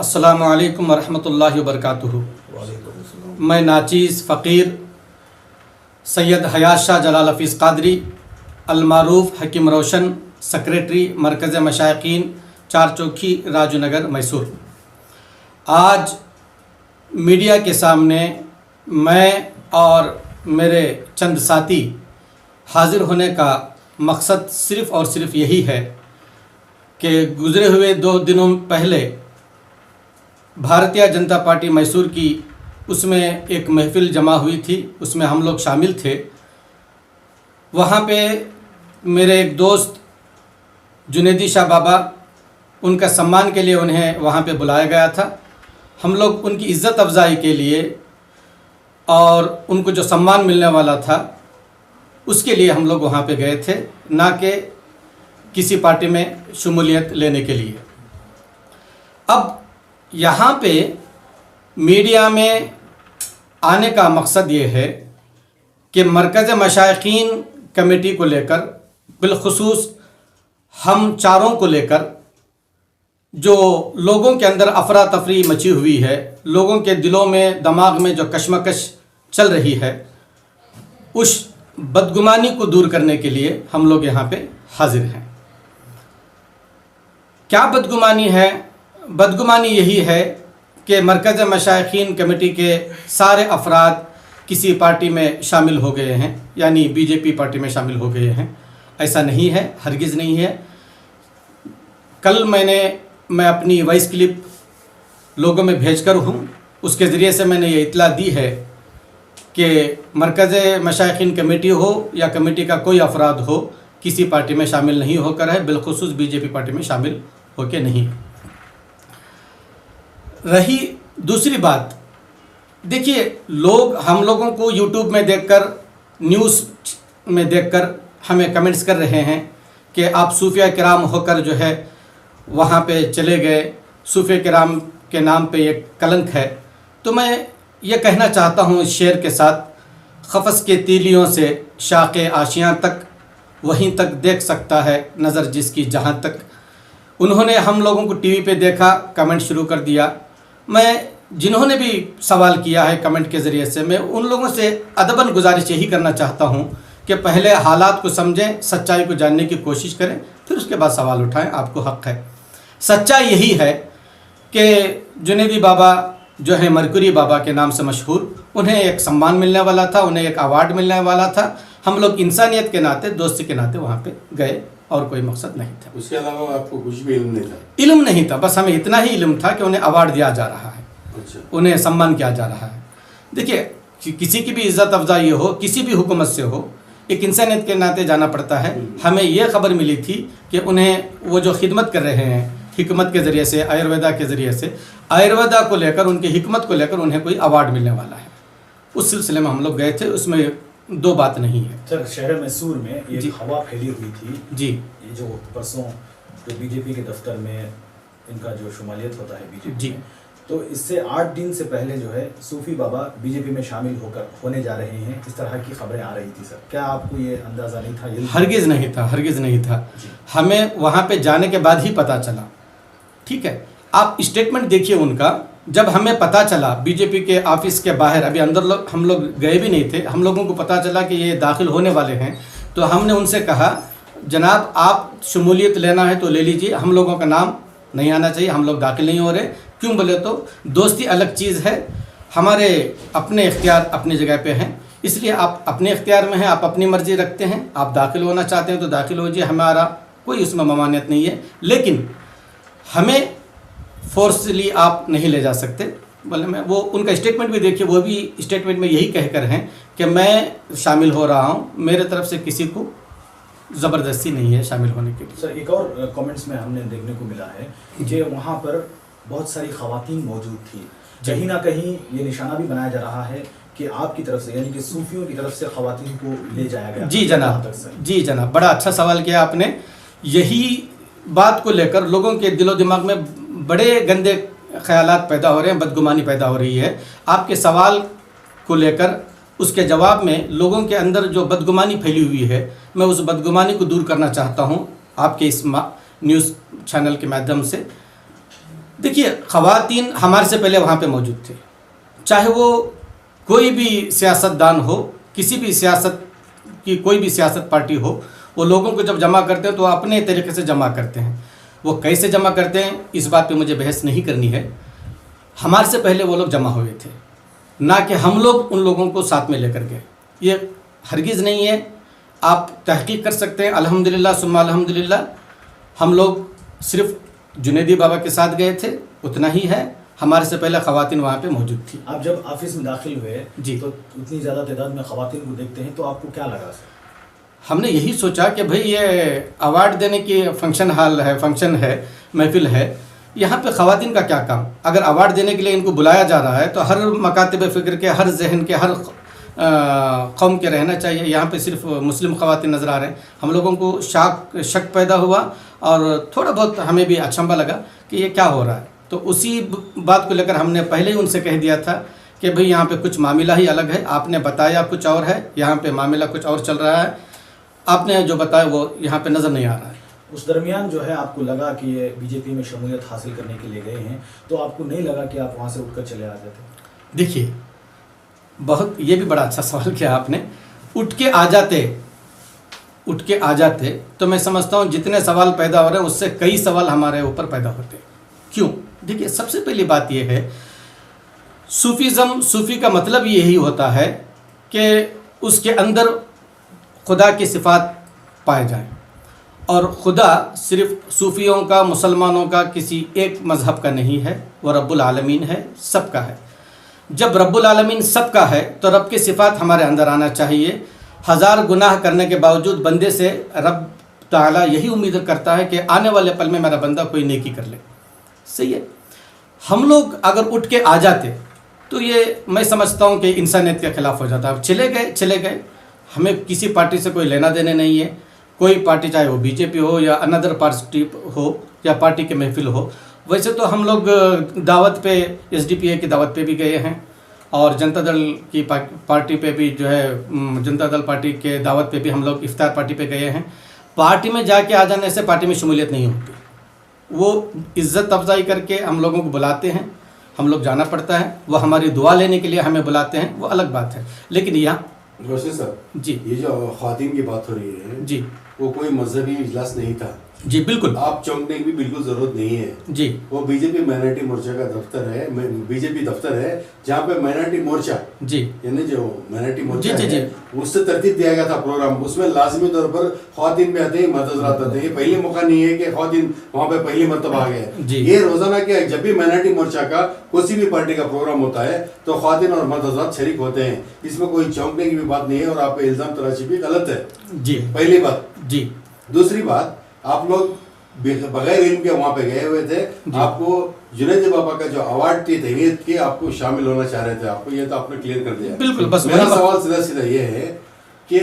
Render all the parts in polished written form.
अस्सलामु अलैकुम वरहमतुल्लाहि वबरकातुहू। मैं नाचीज़ फ़कीर सैयद हयात शाह जलाल हफ़ीज़ क़ादरी अलमारूफ़ हकीम रोशन सेक्रेटरी मरकज़ मशाइक़ीन चार चौकी राजू नगर मैसूर, आज मीडिया के सामने मैं और मेरे चंद साथी हाज़िर होने का मकसद सिर्फ़ और सिर्फ यही है कि गुज़रे हुए 2 दिनों पहले भारतीय जनता पार्टी मैसूर की उसमें एक महफ़िल जमा हुई थी, उसमें हम लोग शामिल थे। वहाँ पे मेरे एक दोस्त जुनेदी शाह बाबा, उनका सम्मान के लिए उन्हें वहाँ पे बुलाया गया था। हम लोग उनकी इज़्ज़त अफ़ज़ाई के लिए और उनको जो सम्मान मिलने वाला था उसके लिए हम लोग वहाँ पे गए थे, ना कि किसी पार्टी में शमूलियत लेने के लिए। अब यहाँ पे मीडिया में आने का मकसद ये है कि मरकज़ मशाइक़ीन कमेटी को लेकर, बिलखुसूस हम चारों को लेकर जो लोगों के अंदर अफरा तफरी मची हुई है, लोगों के दिलों में दिमाग में जो कशमकश चल रही है, उस बदगुमानी को दूर करने के लिए हम लोग यहाँ पे हाजिर हैं। क्या बदगुमानी है? बदगुमानी यही है कि मरकज़ मशाइक़ीन कमेटी के सारे अफराद किसी पार्टी में शामिल हो गए हैं, यानी बीजेपी पार्टी में शामिल हो गए हैं। ऐसा नहीं है, हरगिज़ नहीं है। कल मैं अपनी वॉइस क्लिप लोगों में भेजकर हूँ, उसके ज़रिए से मैंने ये इत्तला दी है कि मरकज़ मशाइक़ीन कमेटी हो या कमेटी का कोई अफराद हो, किसी पार्टी में शामिल नहीं होकर है, बिलखुसूस बीजेपी पार्टी में शामिल होकर नहीं। रही दूसरी बात, देखिए, हम लोगों को यूट्यूब में देखकर, न्यूज़ में देखकर हमें कमेंट्स कर रहे हैं कि आप सूफिया किराम होकर जो है वहाँ पे चले गए, सूफिया किराम के नाम पे एक कलंक है। तो मैं ये कहना चाहता हूँ इस शेर के साथ, ख़फ़स के तीलियों से शाक़े आशियाँ तक, वहीं तक देख सकता है नज़र जिसकी जहाँ तक। उन्होंने हम लोगों को टीवी पे देखा, कमेंट शुरू कर दिया। मैं जिन्होंने भी सवाल किया है कमेंट के ज़रिए से, मैं उन लोगों से अदबन गुजारिश यही करना चाहता हूँ कि पहले हालात को समझें, सच्चाई को जानने की कोशिश करें, फिर उसके बाद सवाल उठाएं। आपको हक़ है। सच्चाई यही है कि जुनेदी बाबा जो है मरकुरी बाबा के नाम से मशहूर, उन्हें एक सम्मान मिलने वाला था, उन्हें एक अवार्ड मिलने वाला था। हम लोग इंसानियत के नाते, दोस्ती के नाते वहाँ पे गए और कोई मकसद नहीं था। उसके अलावा आपको कुछ भी इल्म नहीं था? इल्म नहीं था, बस हमें इतना ही इल्म था कि उन्हें अवार्ड दिया जा रहा है, अच्छा। उन्हें सम्मान किया जा रहा है। देखिए, किसी की भी इज़्ज़त अफजाई हो, किसी भी हुकूमत से हो, एक इंसानियत के नाते जाना पड़ता है। हमें यह खबर मिली थी कि उन्हें वो जो खिदमत कर रहे हैं हिकमत के ज़रिए से, आयुर्वेदा के ज़रिए से, आयुर्वेदा को लेकर, उनकी हिकमत को लेकर उन्हें कोई अवार्ड मिलने वाला है। उस सिलसिले में हम लोग गए थे, उसमें दो बात नहीं है। सर, शहर मैसूर में एक हवा फैली हुई थी जी, ये जो परसों जो बीजेपी के दफ्तर में इनका जो शुमालियत होता है बीजेपी जी, में, तो इससे 8 दिन से पहले जो है सूफी बाबा बीजेपी में शामिल होने जा रहे हैं, इस तरह की खबरें आ रही थी। सर, क्या आपको ये अंदाज़ा नहीं था? हरगिज़ नहीं था, हरगिज़ नहीं था। हमें वहाँ पे जाने के बाद ही पता चला। ठीक है, आप स्टेटमेंट देखिए उनका। जब हमें पता चला बीजेपी के ऑफिस के बाहर, अभी अंदर हम लोग गए भी नहीं थे, हम लोगों को पता चला कि ये दाखिल होने वाले हैं, तो हमने उनसे कहा, जनाब आप शमूलियत लेना है तो ले लीजिए, हम लोगों का नाम नहीं आना चाहिए, हम लोग दाखिल नहीं हो रहे। क्यों बोले तो दोस्ती अलग चीज़ है, हमारे अपने इख्तियार अपनी जगह पे हैं, इसलिए आप अपने इख्तियार में हैं, आप अपनी मर्ज़ी रखते हैं, आप दाखिल होना चाहते हैं तो दाखिल हो जाइए, हमारा कोई उसमें ममानियत नहीं है, लेकिन हमें फोर्सली आप नहीं ले जा सकते। बोले, मैं वो उनका स्टेटमेंट भी देखिए, वो भी स्टेटमेंट में यही कहकर हैं कि मैं शामिल हो रहा हूँ, मेरे तरफ से किसी को ज़बरदस्ती नहीं है शामिल होने के लिए। सर, एक और कमेंट्स में हमने देखने को मिला है कि वहाँ पर बहुत सारी ख़वातीन मौजूद थी। कहीं ना कहीं ये निशाना भी बनाया जा रहा है कि आपकी तरफ से, यानी कि सूफियों की तरफ से ख़वातीन को ले जाया गया। जी जनाब, जी जनाब, बड़ा अच्छा सवाल किया आपने। यही बात को लेकर लोगों के दिलो दिमाग में बड़े गंदे ख्यालात पैदा हो रहे हैं, बदगुमानी पैदा हो रही है। आपके सवाल को लेकर उसके जवाब में लोगों के अंदर जो बदगुमानी फैली हुई है, मैं उस बदगुमानी को दूर करना चाहता हूं आपके इस न्यूज़ चैनल के माध्यम से। देखिए, ख़वातीन हमारे से पहले वहाँ पे मौजूद थे, चाहे वो कोई भी सियासतदान हो, किसी भी सियासत की कोई भी सियासत पार्टी हो, वो लोगों को जब जमा करते हैं तो अपने तरीके से जमा करते हैं। वो कैसे जमा करते हैं इस बात पे मुझे बहस नहीं करनी है। हमारे से पहले वो लोग जमा हुए थे, ना कि हम लोग उन लोगों को साथ में लेकर गए। ये हरगिज़ नहीं है, आप तहकीक कर सकते हैं। अल्हम्दुलिल्लाह सुम्मा अल्हम्दुलिल्लाह, हम लोग सिर्फ जुनैदी बाबा के साथ गए थे, उतना ही है। हमारे से पहले ख़वातीन वहाँ पे मौजूद थी। आप जब ऑफिस में दाखिल हुए जी, तो उतनी ज़्यादा तादाद में ख़वातीन को देखते हैं तो आपको क्या लगा? हमने यही सोचा कि भाई ये अवार्ड देने की फंक्शन हॉल है, फंक्शन है, महफिल है, यहाँ पे ख़वातीन का क्या काम? अगर अवार्ड देने के लिए इनको बुलाया जा रहा है तो हर मकातब फ़िक्र के, हर जहन के, हर कौम के रहना चाहिए। यहाँ पे सिर्फ मुस्लिम ख़वातीन नज़र आ रहे हैं। हम लोगों को शक पैदा हुआ और थोड़ा बहुत हमें भी अचंभा लगा कि ये क्या हो रहा है। तो उसी बात को लेकर हमने पहले ही उनसे कह दिया था कि भाई यहाँ पे कुछ मामला ही अलग है, आपने बताया कुछ और है, यहाँ पे मामला कुछ और चल रहा है, आपने जो बताया वो यहाँ पे नज़र नहीं आ रहा है। उस दरमियान जो है आपको लगा कि ये बीजेपी में शमूलियत हासिल करने के लिए गए हैं, तो आपको नहीं लगा कि आप वहाँ से उठकर चले आ जाते? देखिए, बहुत ये भी बड़ा अच्छा सवाल किया आपने। उठ के आ जाते तो मैं समझता हूँ जितने सवाल पैदा हो रहे हैं उससे कई सवाल हमारे ऊपर पैदा होते। क्यों? देखिए, सबसे पहली बात यह है, सूफ़ी का मतलब यही होता है कि उसके अंदर खुदा की सिफ़ात पाए जाएं, और खुदा सिर्फ सूफ़ियों का, मुसलमानों का, किसी एक मज़हब का नहीं है, वो रब्बुल आलमीन है, सबका है। जब रब्बुल आलमीन सबका है तो रब की सिफ़ात हमारे अंदर आना चाहिए। हज़ार गुनाह करने के बावजूद बंदे से रब ताला यही उम्मीद करता है कि आने वाले पल में मेरा बंदा कोई नेकी कर ले। सही है। हम लोग अगर उठ के आ जाते तो ये मैं समझता हूँ कि इंसानियत के ख़िलाफ़ हो जाता। अब चले गए, हमें किसी पार्टी से कोई लेना देना नहीं है। कोई पार्टी, चाहे वो बीजेपी हो या अनदर पार्टी हो या पार्टी के महफिल हो। वैसे तो हम लोग दावत पे, एसडीपीए की दावत पे भी गए हैं, और जनता दल की पार्टी पे भी जो है, जनता दल पार्टी के दावत पे भी हम लोग इफ्तार पार्टी पे गए हैं। पार्टी में जाके आ जाने से पार्टी में शमूलियत नहीं होती। वो इज़्ज़त अफजाई करके हम लोगों को बुलाते हैं, हम लोग जाना पड़ता है। वो हमारी दुआ लेने के लिए हमें बुलाते हैं, वो अलग बात है। लेकिन यहाँ रोशन साहब जी, ये जो ख़वातीन की बात हो रही है जी, वो कोई मजहबी इजलास नहीं था। जी बिल्कुल, आप चौंकने की भी बिल्कुल जरूरत नहीं है जी। वो बीजेपी माइनॉरिटी मोर्चा का दफ्तर है, बीजेपी दफ्तर है, जहाँ पे माइनॉरिटी मोर्चा जी, यानी जो माइनॉरिटी मोर्चा जी, जी, है उससे तरतीब दिया गया था प्रोग्राम। उसमें लाजमी तौर पर ख़वातीन भी आते हैं, मर्द हज़रात आते हैं। ये पहले मौका नहीं है कि ख़वातीन वहाँ पे पहली मरतबा आ गए। ये रोजाना क्या, जब भी माइनॉरिटी मोर्चा का किसी भी पार्टी का प्रोग्राम होता है तो ख़वातीन और मर्द हज़रात शरीक होते हैं। इसमें कोई चौंकने की भी बात नहीं है, और आप पे इल्ज़ाम तराशी भी गलत है। जी, पहली बात। जी, दूसरी बात, आप लोग बगैर इल्म के वहाँ पे गए हुए थे। आपको जुनैद बाबा का जो अवार्ड थी तहनीत की, आपको शामिल होना चाह रहे थे, आपको ये तो आपने क्लियर कर दिया। बिल्कुल। बस मेरा सवाल सीधा सीधा ये है कि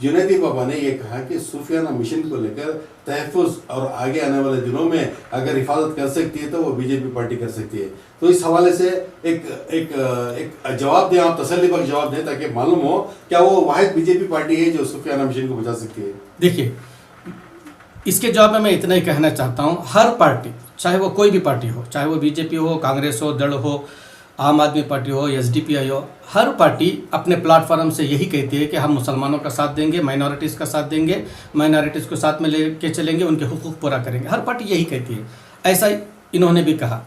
जुनैद बाबा ने ये कहा कि सूफियाना मिशन को लेकर तहफ़्फ़ुज़ और आगे आने वाले दिनों में अगर हिफाजत कर सकती है तो वो बीजेपी पार्टी कर सकती है। तो इस हवाले से एक जवाब दें, आप तसल्ली बख्श जवाब दें, ताकि मालूम हो क्या वो वाहिद बीजेपी पार्टी है जो सूफियाना मिशन को बचा सकती है। देखिए, इसके जवाब में मैं इतना ही कहना चाहता हूँ, हर पार्टी, चाहे वो कोई भी पार्टी हो, चाहे वो बीजेपी हो, कांग्रेस हो, दल हो, आम आदमी पार्टी हो, एसडीपीआई हो, हर पार्टी अपने प्लेटफॉर्म से यही कहती है कि हम मुसलमानों का साथ देंगे, माइनॉरिटीज़ का साथ देंगे, माइनॉरिटीज़ को साथ में लेके चलेंगे, उनके हुकूक पूरा करेंगे। हर पार्टी यही कहती है। ऐसा इन्होंने भी कहा।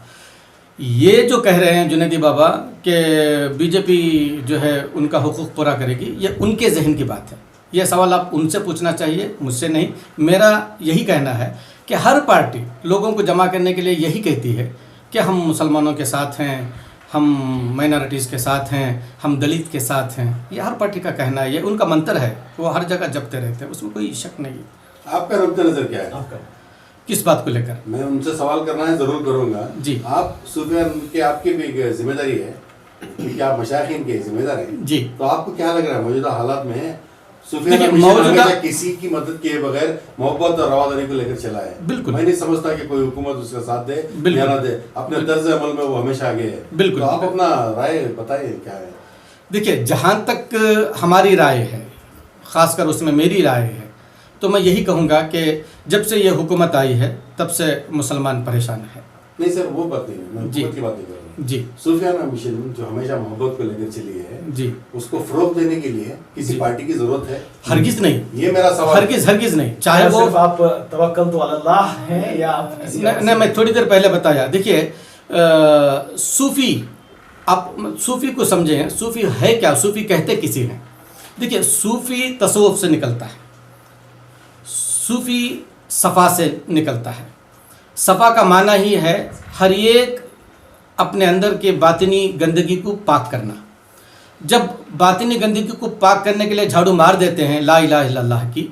ये जो कह रहे हैं जुनैदी बाबा कि बीजेपी जो है उनका हुकूक पूरा करेगी, ये उनके जहन की बात है। यह सवाल आप उनसे पूछना चाहिए, मुझसे नहीं। मेरा यही कहना है कि हर पार्टी लोगों को जमा करने के लिए यही कहती है कि हम मुसलमानों के साथ हैं, हम माइनॉरिटीज़ के साथ हैं, हम दलित के साथ हैं। ये हर पार्टी का कहना है, ये उनका मंत्र है, वो हर जगह जपते रहते हैं, उसमें कोई शक नहीं। आपका नुक्ता नज़र क्या है? आपका किस बात को लेकर? मैं उनसे सवाल करना है, ज़रूर करूँगा जी। आप सूफियान के, आपकी भी जिम्मेदारी है क्योंकि आप मशाइखीन के जिम्मेदार हैं जी। तो आपको क्या लग रहा है मौजूदा हालात में देखिए, मौजूदा किसी की मदद किए बगैर मोहब्बत और रवादारी को लेकर चला है? बिल्कुल। मैं नहीं समझता कि कोई हुकूमत उसका साथ दे या ना दे, अपने तर्ज अमल में वो हमेशा आगे है। बिल्कुल। तो आप अपना राय बताइए क्या है? देखिए, जहाँ तक हमारी राय है, ख़ासकर उसमें मेरी राय है, तो मैं यही कहूँगा कि जब से ये हुकूमत आई है तब से मुसलमान परेशान है। नहीं सर, वो बात नहीं है, मैं जी। मोहब्बत की बात नहीं कर रहा हूँ। जी सूफियाना मिशन जो हमेशा मोहब्बत को लेकर चली है, जी, उसको फरोग देने के लिए किसी जी। पार्टी की जरूरत है? हरगिज नहीं, ये मेरा सवाल है। हरगिज नहीं। चाहे वो सिर्फ आप तवक्कल तो अल्लाह हैं या आप किसी और नहीं, मैं थोड़ी देर पहले बताया। देखिए सूफी, आप सूफी को समझें, सूफी है क्या, सूफी कहते किसी हैं। देखिए सूफी तसव्वुफ से निकलता है, सूफी सफ़ा से निकलता है। सफ़ा का माना ही है हर एक अपने अंदर के बातिनी गंदगी को पाक करना। जब बातिनी गंदगी को पाक करने के लिए झाड़ू मार देते हैं ला इलाहा इल्लल्लाह की,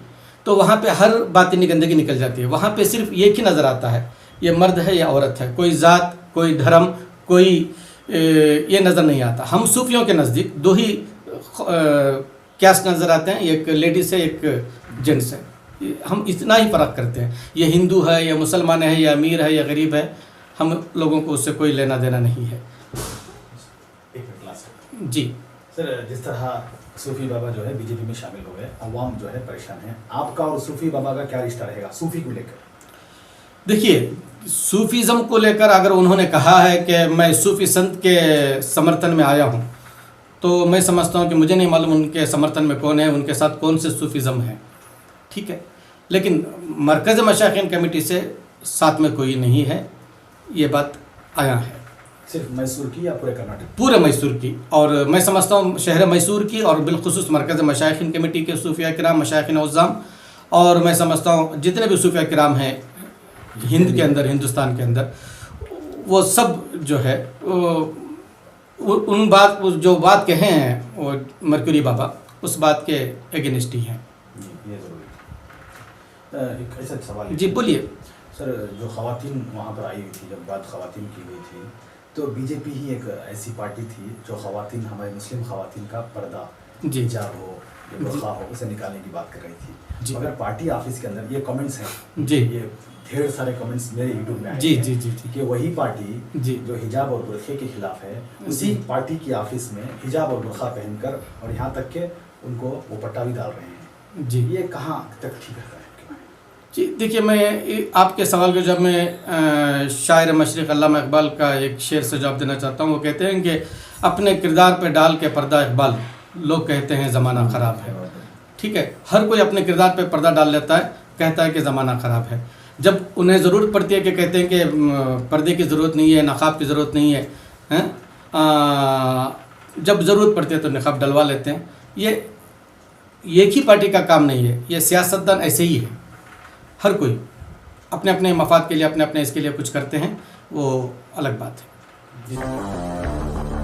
तो वहाँ पे हर बातिनी गंदगी निकल जाती है। वहाँ पे सिर्फ एक ही नज़र आता है, ये मर्द है या औरत है, कोई ज़ात, कोई धर्म, कोई ये नज़र नहीं आता। हम सूफियों के नज़दीक दो ही कैस्ट नज़र आते हैं, एक लेडीज़ है, एक जेंट्स है। हम इतना ही फ़र्क करते हैं। ये हिंदू है या मुसलमान है या अमीर है या गरीब है, हम लोगों को उससे कोई लेना देना नहीं है। एक मिनट लास्ट जी सर, जिस तरह सूफी बाबा जो है बीजेपी में शामिल हो गए, अवाम जो है परेशान है, आपका और सूफी बाबा का क्या रिश्ता रहेगा सूफी को लेकर? देखिए सूफीज़म को लेकर अगर उन्होंने कहा है कि मैं सूफी संत के समर्थन में आया हूँ, तो मैं समझता हूँ कि मुझे नहीं मालूम उनके समर्थन में कौन है, उनके साथ कौन से सूफीज़म है, ठीक है। लेकिन मरकज़ मशाइखीन कमेटी से साथ में कोई नहीं है, ये बात आया है। सिर्फ मैसूर की या पूरे कर्नाटक? पूरे मैसूर की, और मैं समझता हूँ शहर मैसूर की, और बिलखुसूस मरकज़ मशाइखीन कमेटी के सूफिया किराम, मशाइखीन उज़्ज़ाम, और मैं समझता हूँ जितने भी सूफिया किराम हैं हिंद के अंदर, हिंदुस्तान के अंदर, वो सब जो है जो बात कहे हैं वो मरकरी बाबा, उस बात के एगेनिस्ट ही हैं। जी, ये ज़रूरी है। एक ऐसा सवाल है। जी बोलिए। सर, जो ख़वातीन वहाँ पर आई हुई थी, जब बात ख़वातीन की गई थी, तो बीजेपी ही एक ऐसी पार्टी थी जो ख़वातीन, हमारे मुस्लिम ख़वातीन का पर्दा, जी। हिजाब हो या बुर्का हो, उसे निकालने की बात कर रही थी। जी। मगर पार्टी ऑफिस के अंदर ये कमेंट्स हैं, जी। ये ढेर सारे कमेंट्स मेरे यूट्यूब में आए जी हैं जी जी जी कि वही पार्टी जी। जो हिजाब और बुर्खे के खिलाफ है, उसी पार्टी की ऑफिस में हिजाब और बुर्खा पहनकर, और यहाँ तक के उनको वो पट्टा भी डाल रहे हैं। जी ये कहाँ तक ठीक है? जी देखिए, मैं आपके सवाल का जब मैं शायर मशरिक़ अल्लामा इकबाल का एक शेर से जवाब देना चाहता हूँ। वो कहते हैं कि अपने किरदार पे डाल के पर्दा इकबाल, लोग कहते हैं ज़माना ख़राब है। ठीक है, हर कोई अपने किरदार पे पर्दा डाल लेता है, कहता है कि ज़माना ख़राब है। जब उन्हें ज़रूरत पड़ती है कि कहते हैं कि पर्दे की ज़रूरत नहीं है, नक़ाब की ज़रूरत नहीं है, जब ज़रूरत पड़ती है तो नक़ाब डलवा लेते हैं। ये एक ही पार्टी का काम नहीं है, ये सियासतदान ऐसे ही है। हर कोई अपने अपने मफाद के लिए, अपने अपने इसके लिए कुछ करते हैं, वो अलग बात है। जी।